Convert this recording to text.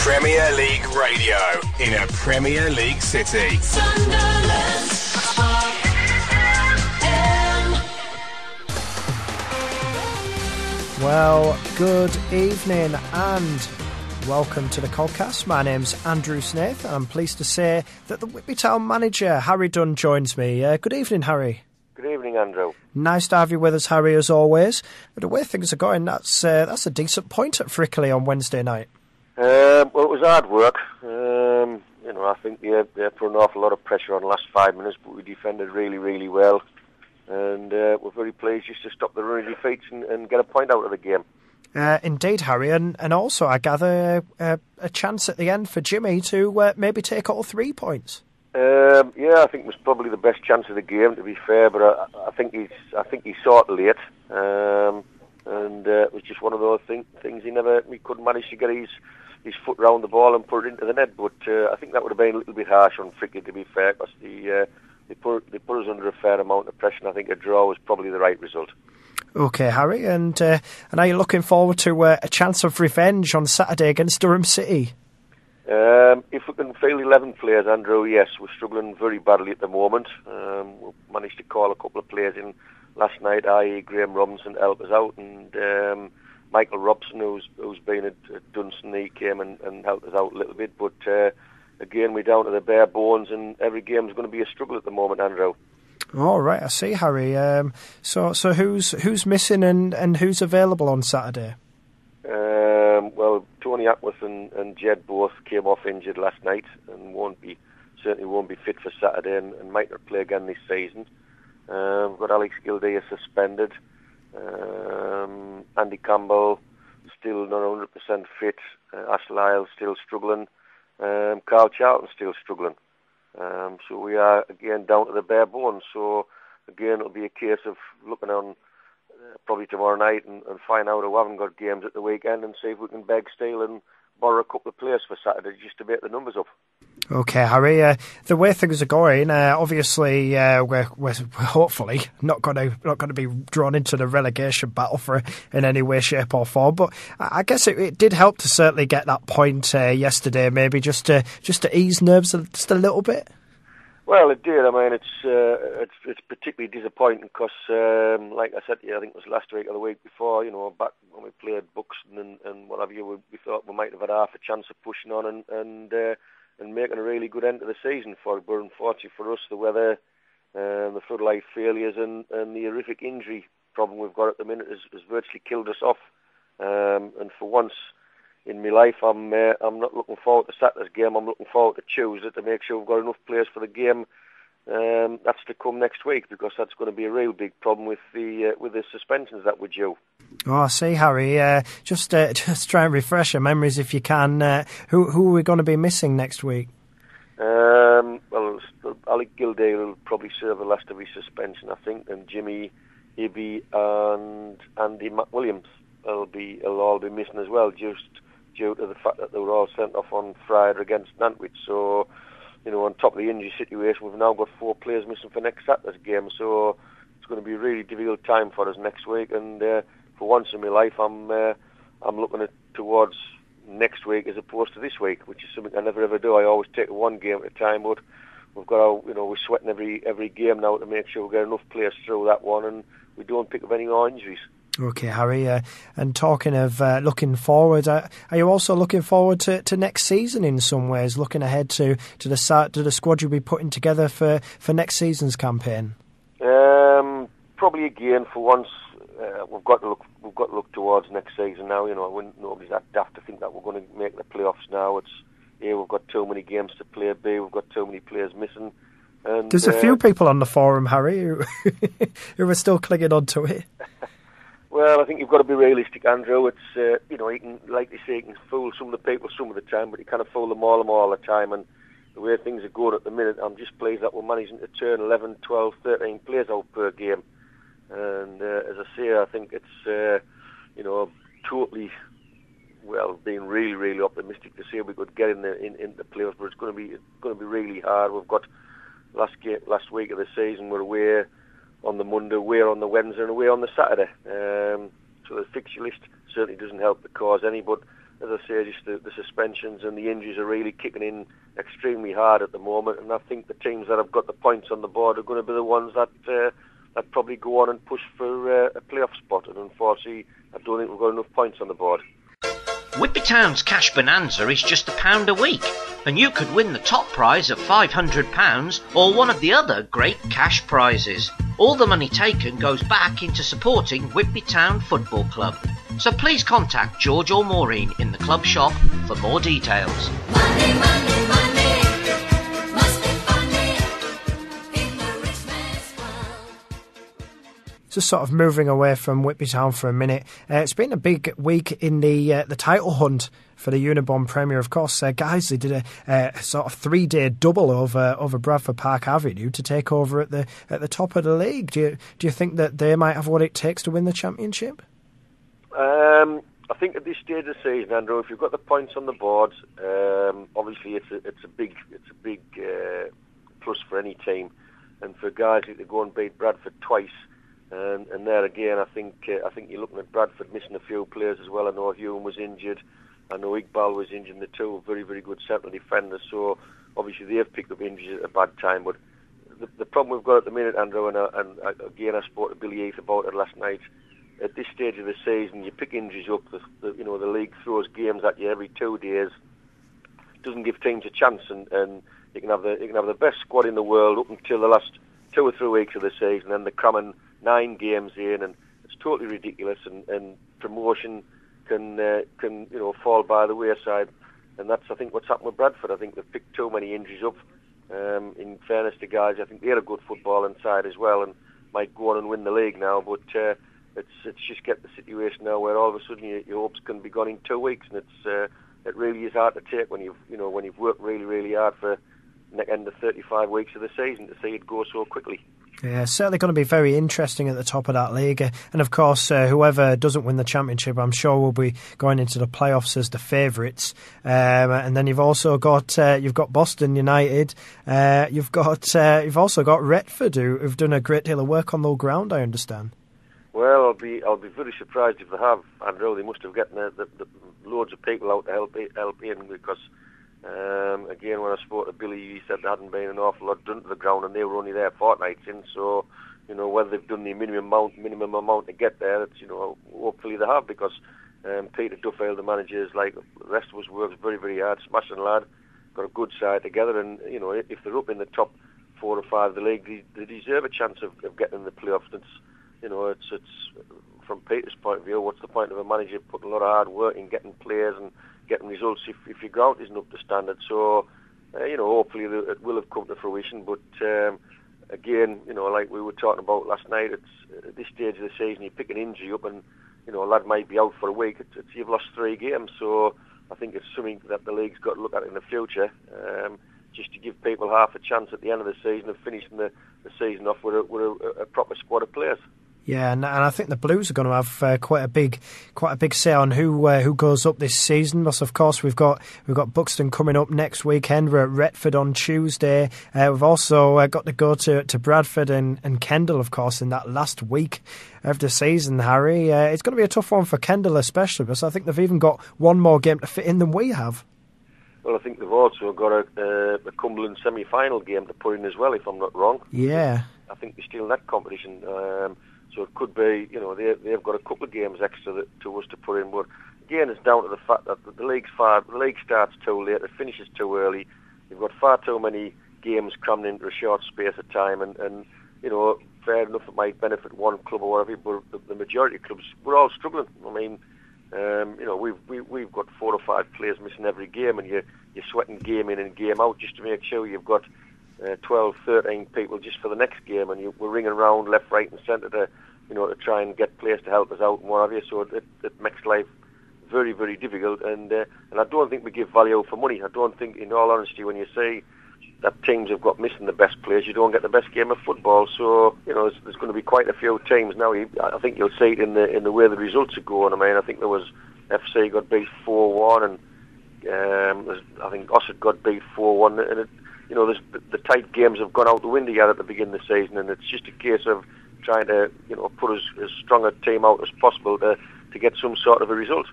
Premier League radio in a Premier League city. Well, good evening and welcome to the Codcast. My name's Andrew Smith. I'm pleased to say that the Whitby Town manager, Harry Dunn, joins me. Good evening, Harry. Good evening, Andrew. Nice to have you with us, Harry, as always. But the way things are going, that's a decent point at Frickley on Wednesday night. Well, it was hard work. I think they put an awful lot of pressure on the last 5 minutes, but we defended really, really well. And we're very pleased just to stop the run of defeats and get a point out of the game. Indeed, Harry, and also I gather a chance at the end for Jimmy to maybe take all 3 points. I think it was probably the best chance of the game, to be fair. But I think he saw it late, and it was just one of those things. He couldn't manage to get his foot round the ball and put it into the net. But I think that would have been a little bit harsh on Frickley, to be fair, because they put us under a fair amount of pressure. And I think a draw was probably the right result. Okay, Harry, and are you looking forward to a chance of revenge on Saturday against Durham City? If we can field 11 players, Andrew, yes. We're struggling very badly at the moment. We managed to call a couple of players in last night, i.e. Graham Robinson, to help us out, and Michael Robson, who's been at Dunstan, he came and helped us out a little bit. But again, we're down to the bare bones, and every game's going to be a struggle at the moment, Andrew. All right, I see, Harry. So who's missing and who's available on Saturday? Well, Tony Ackworth and Jed both came off injured last night and certainly won't be fit for Saturday and might not play again this season. We've got Alex Gildea suspended. Andy Campbell still not 100% fit. Ash Lyle still struggling. Carl Charlton still struggling. So we are again down to the bare bones. So again, it'll be a case of looking on probably tomorrow night and find out who haven't got games at the weekend and see if we can beg, steal and borrow a couple of players for Saturday just to make the numbers up. Okay, Harry. The way things are going, obviously we're hopefully not going to be drawn into the relegation battle in any way, shape or form. But I guess it did help to certainly get that point yesterday, maybe just to ease nerves just a little bit. Well, it did. I mean, it's particularly disappointing because, like I said to you, I think it was last week or the week before, back when we played Buxton and what have you, we thought we might have had half a chance of pushing on and making a really good end to the season for it. But unfortunately for us, the weather, the floodlight failures and the horrific injury problem we've got at the minute has virtually killed us off. And for once in my life, I'm not looking forward to Saturday's game. I'm looking forward to Tuesday to make sure we've got enough players for the game. That's to come next week, because that's going to be a real big problem with the suspensions that we're due. Oh, I see, Harry. Just try and refresh our memories if you can. Who are we going to be missing next week? Well, Alec Gildea will probably serve the last of his suspension, I think, and Jimmy, Ibby, and Andy McWilliams will all be missing as well, just due to the fact that they were all sent off on Friday against Nantwich. So, on top of the injury situation, we've now got 4 players missing for next Saturday's game. So it's going to be a really difficult time for us next week. And for once in my life, I'm looking towards next week as opposed to this week, which is something I never ever do. I always take one game at a time, but we've got we're sweating every game now to make sure we get enough players through that one, and we don't pick up any more injuries. Okay, Harry, and talking of looking forward, are you also looking forward to next season in some ways, looking ahead to the squad you'll be putting together for next season's campaign? Probably again, for once, we've got to look towards next season now. Nobody's that daft to think that we're going to make the playoffs now. It's A, we've got too many games to play, B, we've got too many players missing. And there's a few people on the forum, Harry, who are still clinging on to it. Well, I think you've got to be realistic, Andrew. It's you can, like you say, you can fool some of the people some of the time, but you can't fool them all the time. And the way things are going at the minute, I'm just pleased that we're managing to turn 11, 12, 13 players out per game. And as I say, I think it's totally being really, really optimistic to say we could get in the playoffs, but it's going to be really hard. We've got last week of the season, we're away on the Monday, away on the Wednesday, and away on the Saturday. So the fixture list certainly doesn't help the cause any. But as I say, just the suspensions and the injuries are really kicking in extremely hard at the moment. And I think the teams that have got the points on the board are going to be the ones that probably go on and push for a playoff spot. And unfortunately, I don't think we've got enough points on the board. Whitby Town's Cash Bonanza is just £1 a week, and you could win the top prize of £500 or one of the other great cash prizes. All the money taken goes back into supporting Whitby Town Football Club. So please contact George or Maureen in the club shop for more details. Money, money, money. Must be funny in the rich man's world. Just sort of moving away from Whitby Town for a minute. It's been a big week in the title hunt for the Unibond Premier. Of course, Guiseley did a sort of 3-day double over Bradford Park Avenue to take over at the top of the league. Do you think that they might have what it takes to win the championship? I think at this stage of the season, Andrew, if you've got the points on the board, obviously it's a big plus for any team, and for Guiseley to go and beat Bradford twice. And there again, I think you're looking at Bradford missing a few players as well. I know Hume was injured. I know Iqbal was injured. The two very, very good central defenders. So obviously they've picked up injuries at a bad time. But the problem we've got at the minute, Andrew, and again I spoke to Billy Heath about it last night. At this stage of the season, you pick injuries up. The league throws games at you every 2 days. Doesn't give teams a chance, and you can have the best squad in the world up until the last 2 or 3 weeks of the season, and they're cramming 9 games in, and it's totally ridiculous. And promotion can fall by the wayside, and that's I think what's happened with Bradford. I think they've picked too many injuries up. In fairness to guys, I think they're a good football inside as well, and might go on and win the league now. But it's just get the situation now where all of a sudden your hopes can be gone in 2 weeks, and it really is hard to take when you've worked really, really hard for the end of 35 weeks of the season to see it go so quickly. Yeah, certainly going to be very interesting at the top of that league. And of course, whoever doesn't win the championship, I'm sure will be going into the playoffs as the favourites. And then you've also got Boston United. You've also got Retford, who've done a great deal of work on the ground, I understand. Well, I'll be very surprised if they have, Andrew. They must have gotten the loads of people out to help in, because again, when I spoke to Billy, he said there hadn't been an awful lot done to the ground, and they were only there fortnights in. So, whether they've done the minimum amount to get there, it's hopefully they have, because Peter Duffield, the manager, is like the rest of us, works very, very hard, smashing lad, got a good side together, and if they're up in the top 4 or 5 of the league, they deserve a chance of getting in the playoffs. It's from Peter's point of view, what's the point of a manager putting a lot of hard work in getting players and getting results if your ground isn't up to standard? So, hopefully it will have come to fruition. But again, like we were talking about last night, it's at this stage of the season, you pick an injury up, and a lad might be out for a week. You've lost 3 games, so I think it's something that the league's got to look at in the future, just to give people half a chance at the end of the season of finishing the season off with a proper squad of players. Yeah, and I think the Blues are going to have quite a big say on who goes up this season. Because of course we've got Buxton coming up next weekend. We're at Retford on Tuesday. We've also got to go to Bradford and Kendal, of course, in that last week of the season. Harry, it's going to be a tough one for Kendal, especially because I think they've even got one more game to fit in than we have. Well, I think they've also got a Cumberland semi-final game to put in as well, if I'm not wrong. Yeah, I think they're still in that competition. So it could be, they've got a couple of games extra to us to put in. But again, it's down to the fact that the league starts too late, it finishes too early. You've got far too many games crammed into a short space of time, and fair enough, it might benefit one club or whatever, but the majority of clubs, we're all struggling. I mean, we've got 4 or 5 players missing every game, and you're sweating game in and game out just to make sure you've got 12, 13 people just for the next game, and we're ringing around left, right and centre to try and get players to help us out and what have you. So it makes life very, very difficult, and I don't think we give value for money. I don't think, in all honesty, when you say that teams have got missing the best players, you don't get the best game of football. So there's going to be quite a few teams now. I think you'll see it in the way the results are going. I mean, I think there was FC got beat 4-1, and I think Ossett got beat 4-1, and there's the tight games have gone out the window yet at the beginning of the season, and it's just a case of trying to put as strong a team out as possible to get some sort of a result.